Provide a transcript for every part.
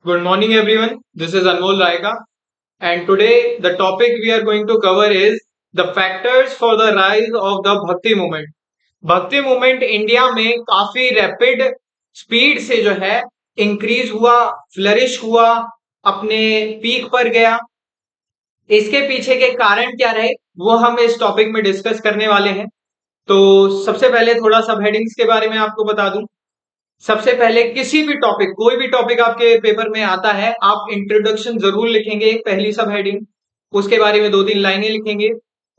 Good morning, everyone. This is Anmol Raika, and today the topic we are going to cover is the factors for the rise of the Bhakti movement. भक्ति movement India में काफी rapid speed से जो है increase हुआ, flourish हुआ, अपने peak पर गया। इसके पीछे के कारण क्या रहे वो हम इस टॉपिक में डिस्कस करने वाले हैं। तो सबसे पहले थोड़ा सब हेडिंग्स के बारे में आपको बता दूं। सबसे पहले किसी भी टॉपिक, कोई भी टॉपिक आपके पेपर में आता है, आप इंट्रोडक्शन जरूर लिखेंगे, पहली सब हेडिंग, उसके बारे में दो तीन लाइनें लिखेंगे।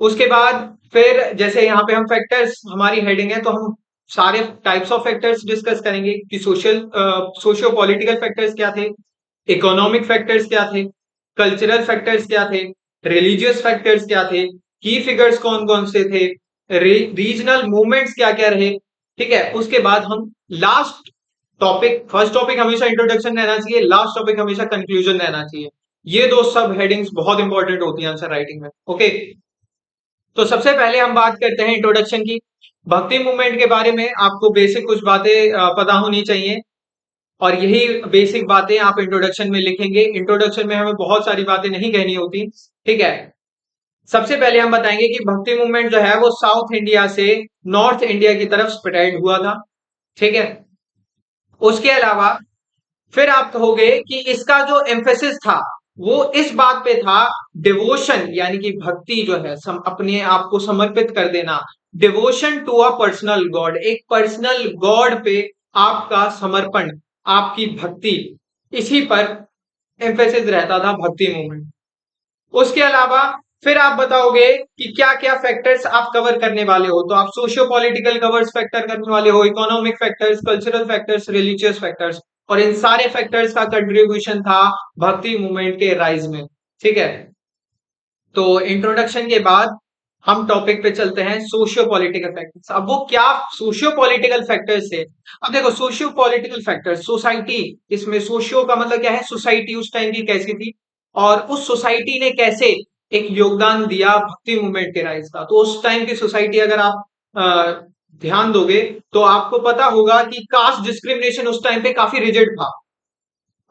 उसके बाद फिर जैसे यहाँ पे हम फैक्टर्स हमारी हेडिंग है तो हम सारे टाइप्स ऑफ फैक्टर्स डिस्कस करेंगे कि सोशियो पॉलिटिकल फैक्टर्स क्या थे, इकोनॉमिक फैक्टर्स क्या थे, कल्चरल फैक्टर्स क्या थे, रिलीजियस फैक्टर्स क्या थे, की फिगर्स कौन कौन से थे, रीजनल मूवमेंट्स क्या क्या रहे। ठीक है, उसके बाद हम लास्ट टॉपिक, फर्स्ट टॉपिक हमेशा इंट्रोडक्शन रहना चाहिए, लास्ट टॉपिक हमेशा कंक्लूजन रहना चाहिए। ये दो सब हेडिंग्स बहुत इंपॉर्टेंट होती है आंसर राइटिंग में। ओके, तो सबसे पहले हम बात करते हैं इंट्रोडक्शन की। भक्ति मूवमेंट के बारे में आपको बेसिक कुछ बातें पता होनी चाहिए, और यही बेसिक बातें आप इंट्रोडक्शन में लिखेंगे। इंट्रोडक्शन में हमें बहुत सारी बातें नहीं कहनी होती। ठीक है, सबसे पहले हम बताएंगे कि भक्ति मूवमेंट जो है वो साउथ इंडिया से नॉर्थ इंडिया की तरफ स्प्रेड हुआ था। ठीक है, उसके अलावा फिर आप कहोगे कि इसका जो एम्फेसिस था वो इस बात पे था, डिवोशन यानी कि भक्ति जो है अपने आप को समर्पित कर देना, devotion to a personal God, एक पर्सनल गॉड पे आपका समर्पण, आपकी भक्ति, इसी पर एम्फेसिस रहता था भक्ति मूवमेंट। उसके अलावा फिर आप बताओगे कि क्या क्या फैक्टर्स आप कवर करने वाले हो। तो आप सोशियो पॉलिटिकल कवर्स फैक्टर करने वाले हो, economic factors, cultural factors, religious factors, और इन सारे फैक्टर्स का कंट्रीब्यूशन था भक्ति मूवमेंट के राइज में। ठीक है, तो इंट्रोडक्शन के बाद हम टॉपिक पे चलते हैं सोशियो पॉलिटिकल फैक्टर्स। अब वो क्या सोशियो पॉलिटिकल फैक्टर्स है। अब देखो, सोशियो पॉलिटिकल फैक्टर्स, सोसाइटी, इसमें सोशियो का मतलब क्या है, सोसाइटी उस टाइम की कैसी थी और उस सोसाइटी ने कैसे एक योगदान दिया भक्ति मूवमेंट के राइज का। तो उस टाइम की सोसाइटी अगर आप ध्यान दोगे तो आपको पता होगा कि कास्ट डिस्क्रिमिनेशन उस टाइम पे काफी रिजिड था।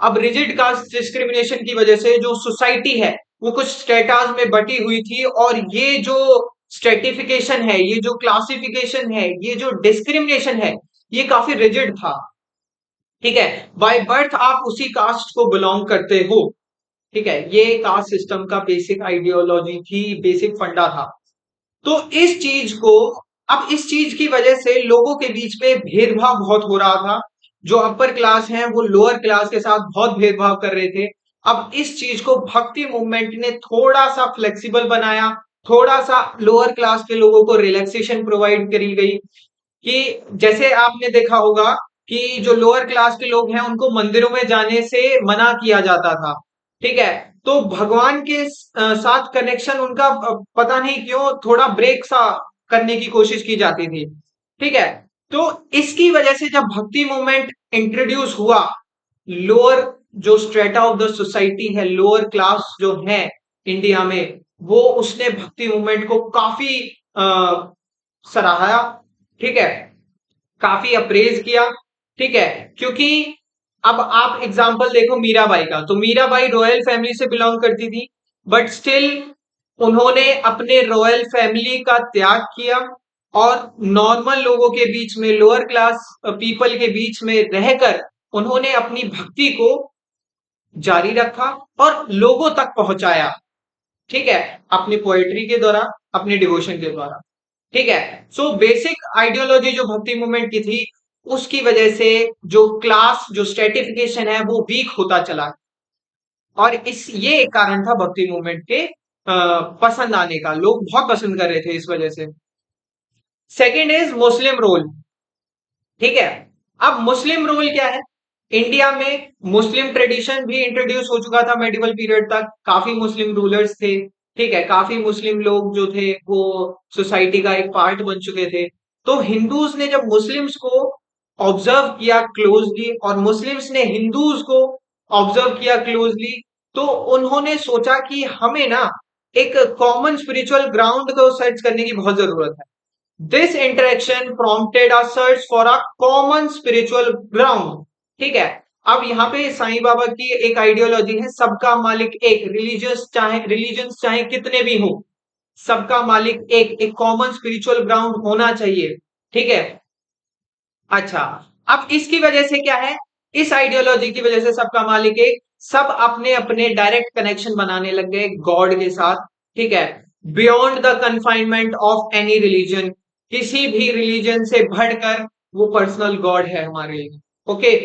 अब रिजिड कास्ट डिस्क्रिमिनेशन की वजह से जो सोसाइटी है वो कुछ स्टेटास में बटी हुई थी, और ये जो स्ट्रेटिफिकेशन है, ये जो क्लासिफिकेशन है, ये जो डिस्क्रिमिनेशन है, ये काफी रिजिड था। ठीक है, बाय बर्थ आप उसी कास्ट को बिलोंग करते हो। ठीक है, ये कास्ट सिस्टम का बेसिक आइडियोलॉजी थी, बेसिक फंडा था। तो इस चीज को, अब इस चीज की वजह से लोगों के बीच में भेदभाव बहुत हो रहा था। जो अपर क्लास हैं वो लोअर क्लास के साथ बहुत भेदभाव कर रहे थे। अब इस चीज को भक्ति मूवमेंट ने थोड़ा सा फ्लेक्सिबल बनाया, थोड़ा सा लोअर क्लास के लोगों को रिलैक्सेशन प्रोवाइड करी गई। कि जैसे आपने देखा होगा कि जो लोअर क्लास के लोग हैं उनको मंदिरों में जाने से मना किया जाता था। ठीक है, तो भगवान के साथ कनेक्शन उनका पता नहीं क्यों थोड़ा ब्रेक सा करने की कोशिश की जाती थी। ठीक है, तो इसकी वजह से जब भक्ति मूवमेंट इंट्रोड्यूस हुआ, लोअर जो स्ट्रेटा ऑफ द सोसाइटी है, लोअर क्लास जो है इंडिया में, वो उसने भक्ति मूवमेंट को काफी सराहा। ठीक है, काफी अप्रेज किया। ठीक है, क्योंकि अब आप एग्जांपल देखो मीराबाई का, तो मीराबाई रॉयल फैमिली से बिलोंग करती थी, बट स्टिल उन्होंने अपने रॉयल फैमिली का त्याग किया और नॉर्मल लोगों के बीच में, लोअर क्लास पीपल के बीच में रहकर उन्होंने अपनी भक्ति को जारी रखा और लोगों तक पहुंचाया। ठीक है, अपनी पोएट्री के द्वारा, अपने डिवोशन के द्वारा। ठीक है, सो बेसिक आइडियोलॉजी जो भक्ति मूवमेंट की थी, उसकी वजह से जो क्लास, जो स्ट्रेटिफिकेशन है वो वीक होता चला, और इस ये एक कारण था भक्ति मूवमेंट के पसंद आने का, लोग बहुत पसंद कर रहे थे इस वजह से। Second is Muslim role. ठीक है, अब मुस्लिम रोल क्या है इंडिया में। मुस्लिम ट्रेडिशन भी इंट्रोड्यूस हो चुका था मेडिवल पीरियड तक, काफी मुस्लिम रूलर्स थे। ठीक है, काफी मुस्लिम लोग जो थे वो सोसाइटी का एक पार्ट बन चुके थे। तो हिंदूज ने जब मुस्लिम्स को ऑब्जर्व किया क्लोजली, और मुस्लिम्स ने हिंदूज को ऑब्जर्व किया क्लोजली, तो उन्होंने सोचा कि हमें ना एक कॉमन स्पिरिचुअल ग्राउंड को सर्च करने की बहुत जरूरत है। This interaction prompted a search for a common spiritual ground। ठीक है, अब यहाँ पे साईं बाबा की एक आइडियोलॉजी है, सबका मालिक एक। रिलीजन्स चाहे कितने भी हो, सबका मालिक एक कॉमन स्पिरिचुअल ग्राउंड होना चाहिए। ठीक है। अच्छा, अब इसकी वजह से क्या है, इस आइडियोलॉजी की वजह से सबका मालिक एक, सब अपने अपने डायरेक्ट कनेक्शन बनाने लग गए गॉड के साथ। ठीक है। Beyond the confinement of any religion, किसी भी रिलीजन से बढ़कर वो पर्सनल गॉड है हमारे लिए। ओके।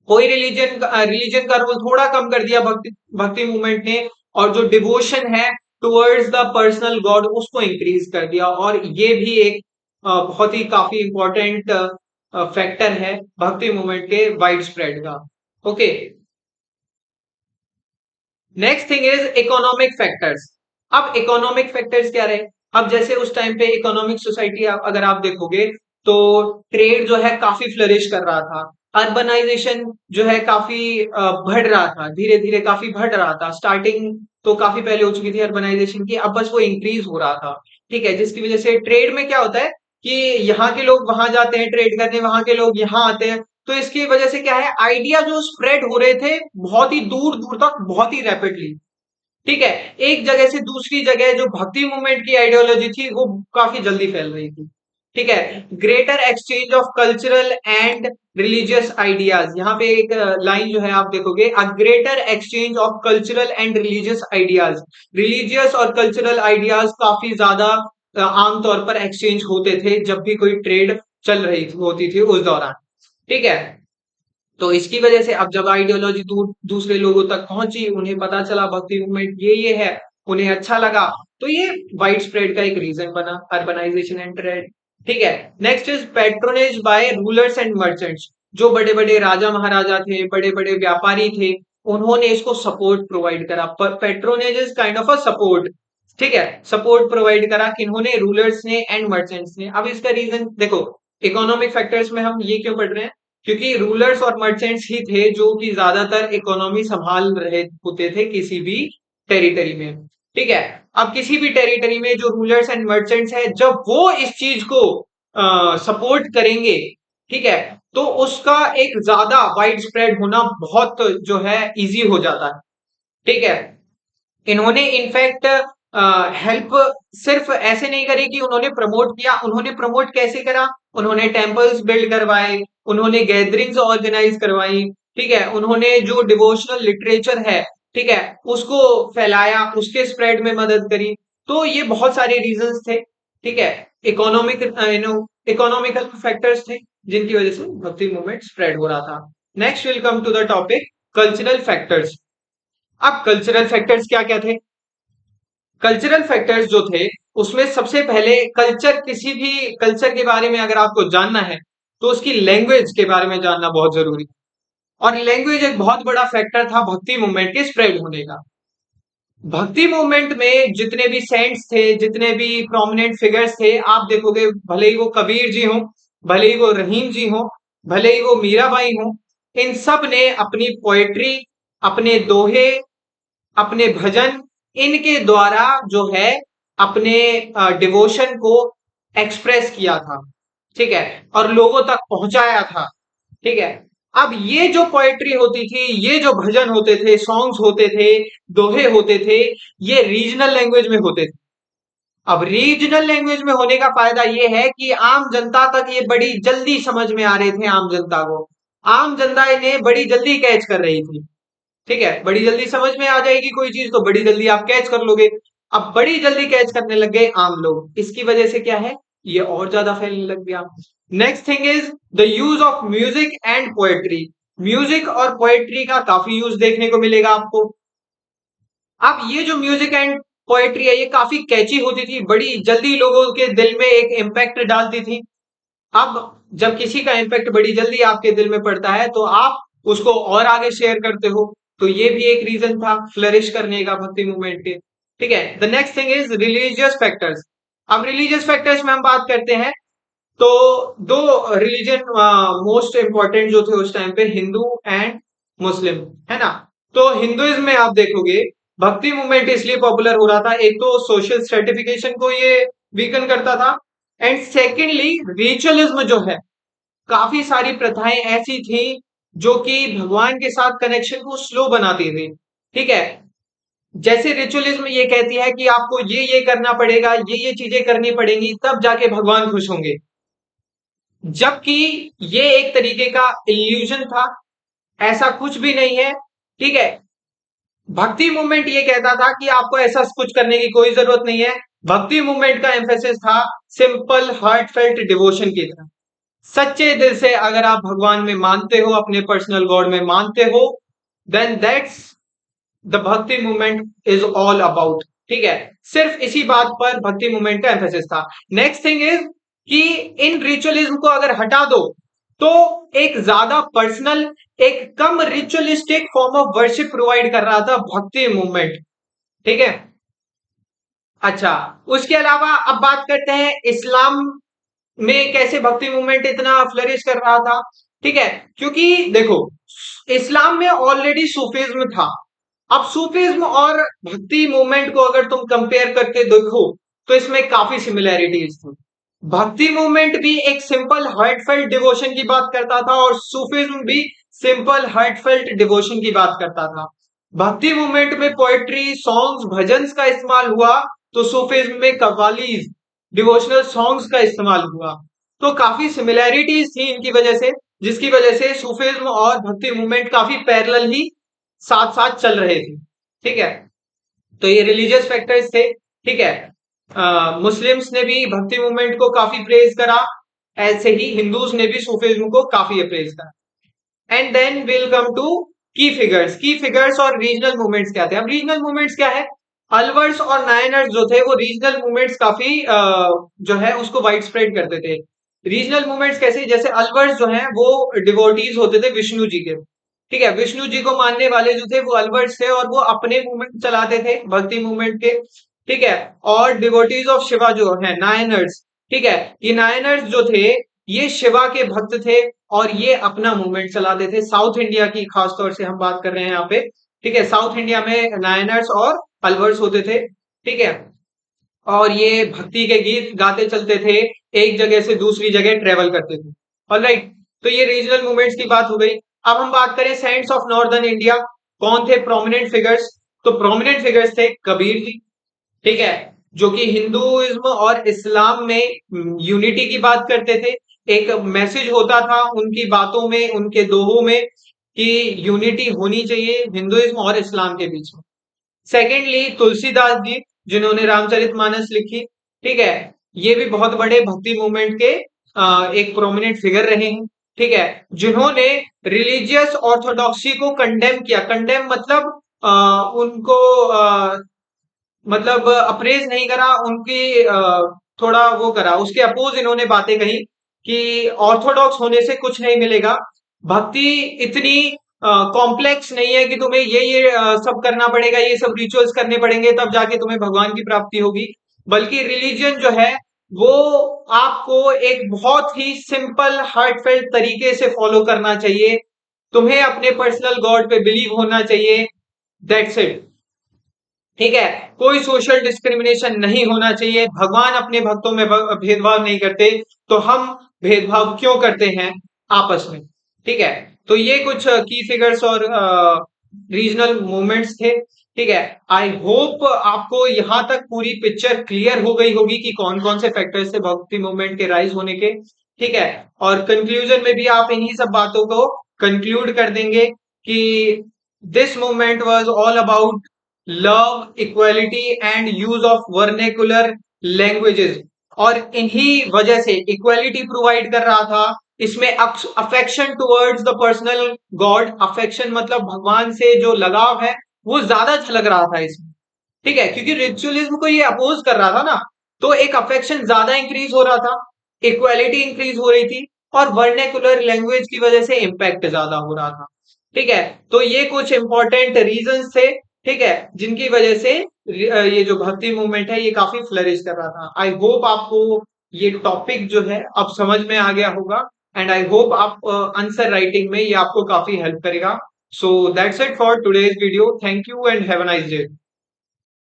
कोई रिलीजन का रोल थोड़ा कम कर दिया भक्ति भक्ति मूवमेंट ने, और जो डिवोशन है टुवर्ड्स द पर्सनल गॉड उसको इंक्रीज कर दिया। और ये भी एक बहुत ही काफी इंपॉर्टेंट फैक्टर है भक्ति मूवमेंट के वाइड स्प्रेड का। Okay. Next thing is economic factors. अब इकोनॉमिक फैक्टर्स क्या रहे, अब जैसे उस टाइम पे इकोनॉमिक सोसाइटी अगर आप देखोगे तो ट्रेड जो है काफी फ्लरिश कर रहा था, अर्बनाइजेशन जो है काफी बढ़ रहा था, धीरे धीरे काफी बढ़ रहा था। स्टार्टिंग तो काफी पहले हो चुकी थी अर्बनाइजेशन की, अब बस वो इंक्रीज हो रहा था। ठीक है। जिसकी वजह से ट्रेड में क्या होता है कि यहाँ के लोग वहां जाते हैं ट्रेड करने, वहां के लोग यहाँ आते हैं, तो इसकी वजह से क्या है, आइडिया जो स्प्रेड हो रहे थे बहुत ही दूर दूर तक, बहुत ही रैपिडली। ठीक है। एक जगह से दूसरी जगह जो भक्ति मूवमेंट की आइडियोलॉजी थी वो काफी जल्दी फैल रही थी। ठीक है। Greater exchange of cultural and religious ideas, यहाँ पे एक लाइन जो है आप देखोगे, a greater exchange of cultural and religious ideas. Religious और कल्चरल आइडियाज काफी ज्यादा आमतौर पर एक्सचेंज होते थे जब भी कोई ट्रेड चल रही होती थी उस दौरान। ठीक है। तो इसकी वजह से अब जब आइडियोलॉजी दूसरे लोगों तक पहुंची, उन्हें पता चला भक्ति मूवमेंट ये है, उन्हें अच्छा लगा, तो ये वाइड स्प्रेड का एक रीजन बना, अर्बनाइजेशन एंड ट्रेड। ठीक है। Next is patronage by rulers and merchants. जो बड़े बड़े राजा महाराजा थे, बड़े बड़े व्यापारी थे, उन्होंने इसको सपोर्ट प्रोवाइड करा। Patronage is kind of a support. ठीक है। सपोर्ट प्रोवाइड करा किन्होंने, रूलर्स ने एंड मर्चेंट्स ने। अब इसका रीजन देखो, इकोनॉमिक फैक्टर्स में हम ये क्यों पढ़ रहे हैं, क्योंकि रूलर्स और मर्चेंट्स ही थे जो कि ज्यादातर इकोनॉमी संभाल रहे होते थे किसी भी टेरिटरी में। ठीक है। अब किसी भी टेरिटरी में जो रूलर्स एंड मर्चेंट्स है, जब वो इस चीज को सपोर्ट करेंगे, ठीक है, तो उसका एक ज्यादा वाइड स्प्रेड होना बहुत जो है इजी हो जाता है। ठीक है। इन्होंने इनफैक्ट हेल्प सिर्फ ऐसे नहीं करी कि उन्होंने प्रमोट किया, उन्होंने प्रमोट कैसे करा, उन्होंने टेम्पल्स बिल्ड करवाए, उन्होंने गैदरिंग्स ऑर्गेनाइज करवाई। ठीक है। उन्होंने जो डिवोशनल लिटरेचर है, ठीक है, उसको फैलाया, उसके स्प्रेड में मदद करी। तो ये बहुत सारे रीजंस थे। ठीक है। इकोनॉमिक इकोनॉमिकल फैक्टर्स थे जिनकी वजह से भक्ति मूवमेंट स्प्रेड हो रहा था। Next will come to the topic cultural factors. अब कल्चरल फैक्टर्स क्या क्या थे, कल्चरल फैक्टर्स जो थे उसमें सबसे पहले कल्चर, किसी भी कल्चर के बारे में अगर आपको जानना है तो उसकी लैंग्वेज के बारे में जानना बहुत जरूरी है। और लैंग्वेज एक बहुत बड़ा फैक्टर था भक्ति मूवमेंट के स्प्रेड होने का। भक्ति मूवमेंट में जितने भी सेंट्स थे, जितने भी प्रोमिनेंट फिगर्स थे, आप देखोगे भले ही वो कबीर जी हो, भले ही वो रहीम जी हो, भले ही वो मीराबाई हो, इन सब ने अपनी पोएट्री, अपने दोहे, अपने भजन, इनके द्वारा जो है अपने डिवोशन को एक्सप्रेस किया था। ठीक है। और लोगों तक पहुंचाया था। ठीक है। अब ये जो पोएट्री होती थी, ये जो भजन होते थे, सॉन्ग्स होते थे, दोहे होते थे, ये रीजनल लैंग्वेज में होते थे। अब रीजनल लैंग्वेज में होने का फायदा ये है कि आम जनता तक ये बड़ी जल्दी समझ में आ रहे थे, आम जनता को, आम जनता इन्हें बड़ी जल्दी कैच कर रही थी। ठीक है। बड़ी जल्दी समझ में आ जाएगी कोई चीज तो बड़ी जल्दी आप कैच कर लोगे। अब बड़ी जल्दी कैच करने लग गए आम लोग, इसकी वजह से क्या है, ये और ज्यादा फैलने लग गया। Next thing is the use of music and poetry. Music और पोएट्री का काफी यूज देखने को मिलेगा आपको। अब ये जो म्यूजिक एंड पोएट्री है ये काफी कैची होती थी, बड़ी जल्दी लोगों के दिल में एक इम्पैक्ट डालती थी। अब जब किसी का इम्पैक्ट बड़ी जल्दी आपके दिल में पड़ता है तो आप उसको और आगे शेयर करते हो, तो ये भी एक रीजन था फ्लरिश करने का भक्ति मूवमेंट के। ठीक है। The next thing is religious factors. अब रिलीजियस फैक्टर्स में हम बात करते हैं तो दो रिलीजन मोस्ट इंपॉर्टेंट जो थे उस टाइम पे, हिंदू एंड मुस्लिम, है ना। तो हिंदुइज्म में आप देखोगे भक्ति मूवमेंट इसलिए पॉपुलर हो रहा था, एक तो सोशल स्ट्रेटिफिकेशन को ये वीकन करता था, एंड सेकेंडली रिचुअलिज्म जो है, काफी सारी प्रथाएं ऐसी थी जो कि भगवान के साथ कनेक्शन को स्लो बनाती थी। ठीक है, जैसे रिचुअलिज्म ये कहती है कि आपको ये करना पड़ेगा, ये चीजें करनी पड़ेंगी, तब जाके भगवान खुश होंगे, जबकि ये एक तरीके का इल्यूजन था, ऐसा कुछ भी नहीं है। ठीक है, भक्ति मूवमेंट ये कहता था कि आपको ऐसा कुछ करने की कोई जरूरत नहीं है। भक्ति मूवमेंट का एम्फेसिस था सिंपल हार्ट फेल्ट डिवोशन की तरह। सच्चे दिल से अगर आप भगवान में मानते हो, अपने पर्सनल गॉड में मानते हो, देन दैट्स द भक्ति मूवमेंट इज ऑल अबाउट। ठीक है, सिर्फ इसी बात पर भक्ति मूवमेंट का एम्फेसिस था। नेक्स्ट थिंग इज कि इन रिचुअलिज्म को अगर हटा दो तो एक ज्यादा पर्सनल, एक कम ritualistic form of worship provide कर रहा था भक्ति मूवमेंट। ठीक है, अच्छा, उसके अलावा अब बात करते हैं इस्लाम में कैसे भक्ति मूवमेंट इतना फ्लरिश कर रहा था। ठीक है, क्योंकि देखो, इस्लाम में ऑलरेडी सूफिज्म था। अब सूफिज्म और भक्ति मूवमेंट को अगर तुम कंपेयर करके देखो तो इसमें काफी सिमिलैरिटीज थी। भक्ति मूवमेंट भी एक सिंपल हार्टफेल्ट डिवोशन की बात करता था और सूफिज्म भी सिंपल हार्टफेल्ट डिवोशन की बात करता था। भक्ति मूवमेंट में पोएट्री, सॉन्ग्स, भजन्स का इस्तेमाल हुआ, तो सूफिज्म में कव्वालीज, डिवोशनल सॉन्ग्स का इस्तेमाल हुआ। तो काफी सिमिलैरिटीज थी इनकी वजह से, जिसकी वजह से सूफिज्म और भक्ति मूवमेंट काफी पैरेलल ही साथ साथ चल रहे थे। ठीक है, तो ये रिलीजियस फैक्टर्स थे। ठीक है, मुस्लिम्स ने भी भक्ति मूवमेंट को काफी प्रेज करा, ऐसे ही हिंदूज ने भी सूफिज्म को काफी अप्रेज करा। And then will come to key figures. Key figures और रीजनल मूवमेंट्स क्या थे। अब रीजनल मूवमेंट्स क्या है, अलवर्स और नायनर्स जो थे वो रीजनल मूवमेंट्स काफी जो है उसको वाइड स्प्रेड करते थे। रीजनल मूवमेंट्स कैसे, जैसे अलवर्स जो हैं वो डिवोटीज होते थे विष्णु जी के। ठीक है, विष्णु जी को मानने वाले जो थे वो अलवर्स थे और वो अपने मूवमेंट चलाते थे भक्ति मूवमेंट के। ठीक है, और डिवोटीज ऑफ शिवा जो है नायनर्स। ठीक है, ये नायनर्स जो थे ये शिवा के भक्त थे और ये अपना मूवमेंट चलाते थे। साउथ इंडिया की खासतौर से हम बात कर रहे हैं यहाँ पे। ठीक है, साउथ इंडिया में नायनर्स और अलवर्स होते थे। ठीक है, और ये भक्ति के गीत गाते चलते थे, एक जगह से दूसरी जगह ट्रेवल करते थे। ऑलराइट, तो ये रीजनल मूवमेंट्स की बात हो गई। अब हम बात करें सेंट्स ऑफ नॉर्दर्न इंडिया, कौन थे प्रोमिनेंट फिगर्स। तो प्रोमिनेंट फिगर्स थे कबीर जी। ठीक है, जो कि हिंदुइज्म और इस्लाम में यूनिटी की बात करते थे। एक मैसेज होता था उनकी बातों में, उनके दोहों में, कि यूनिटी होनी चाहिए हिंदुइज्म और इस्लाम के बीच में। सेकेंडली तुलसीदास जी, जिन्होंने रामचरितमानस लिखी। ठीक है, ये भी बहुत बड़े भक्ति मूवमेंट के एक प्रोमिनेंट फिगर रहे हैं। ठीक है, जिन्होंने रिलीजियस ऑर्थोडॉक्सी को कंडेम किया। कंडेम मतलब उनको मतलब अप्रेज नहीं करा, उनकी थोड़ा वो करा, उसके अपोज इन्होंने बातें कही कि ऑर्थोडॉक्स होने से कुछ नहीं मिलेगा। भक्ति इतनी कॉम्प्लेक्स नहीं है कि तुम्हें ये सब करना पड़ेगा, ये सब रिचुअल्स करने पड़ेंगे तब जाके तुम्हें भगवान की प्राप्ति होगी। बल्कि रिलीजन जो है वो आपको एक बहुत ही सिंपल हार्टफेल्ट तरीके से फॉलो करना चाहिए। तुम्हें अपने पर्सनल गॉड पे बिलीव होना चाहिए, दैट्स इट। ठीक है, कोई सोशल डिस्क्रिमिनेशन नहीं होना चाहिए। भगवान अपने भक्तों में भेदभाव नहीं करते, तो हम भेदभाव क्यों करते हैं आपस में। ठीक है, तो ये कुछ की फिगर्स और रीजनल मूवमेंट्स थे। ठीक है, आई होप आपको यहां तक पूरी पिक्चर क्लियर हो गई होगी कि कौन कौन से फैक्टर्स थे भक्ति मूवमेंट के राइज होने के। ठीक है, और कंक्लूजन में भी आप इन्हीं सब बातों को कंक्लूड कर देंगे कि this movement was all about love, equality and use of vernacular languages. और इन्हीं वजह से इक्वालिटी प्रोवाइड कर रहा था। इसमें affection towards the personal God, affection मतलब भगवान से जो लगाव है वो ज्यादा झलक रहा था इसमें। ठीक है, क्योंकि रिचुअलिज्म को ये अपोज कर रहा था ना, तो एक अफेक्शन ज्यादा इंक्रीज हो रहा था, इक्वालिटी इंक्रीज हो रही थी, और वर्नेकुलर लैंग्वेज की वजह से इम्पैक्ट ज्यादा हो रहा था। ठीक है, तो ये कुछ इंपॉर्टेंट रीजंस थे। ठीक है, जिनकी वजह से ये जो भक्ति मूवमेंट है ये काफी फ्लरिश कर रहा था। आई होप आपको ये टॉपिक जो है अब समझ में आ गया होगा, एंड आई होप आप आंसर राइटिंग में ये आपको काफी हेल्प करेगा। So that's it for today's video. Thank you and have a nice day.